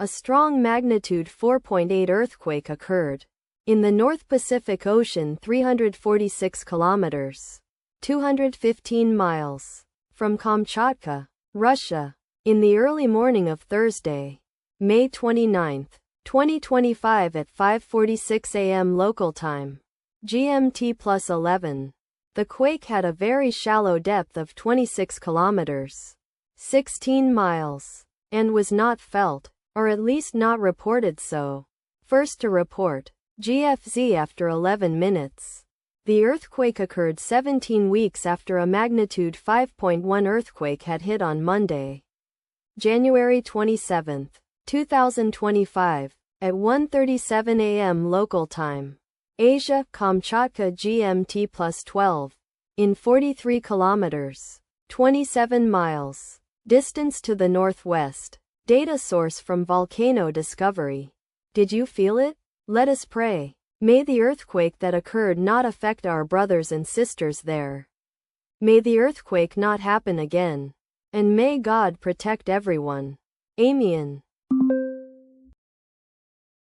A strong magnitude 4.8 earthquake occurred in the North Pacific Ocean 346 kilometers, 215 miles from Kamchatka, Russia, in the early morning of Thursday, May 29, 2025 at 5:46 a.m. local time, GMT +11. The quake had a very shallow depth of 26 kilometers, 16 miles, and was not felt, or at least not reported so. First to report, GFZ after 11 minutes. The earthquake occurred 17 weeks after a magnitude 5.1 earthquake had hit on Monday, January 27, 2025, at 1:37 a.m. local time. Asia, Kamchatka GMT +12. In 43 kilometers, 27 miles, distance to the northwest. Data source from Volcano Discovery. Did you feel it? Let us pray. May the earthquake that occurred not affect our brothers and sisters there. May the earthquake not happen again. And may God protect everyone. Amen.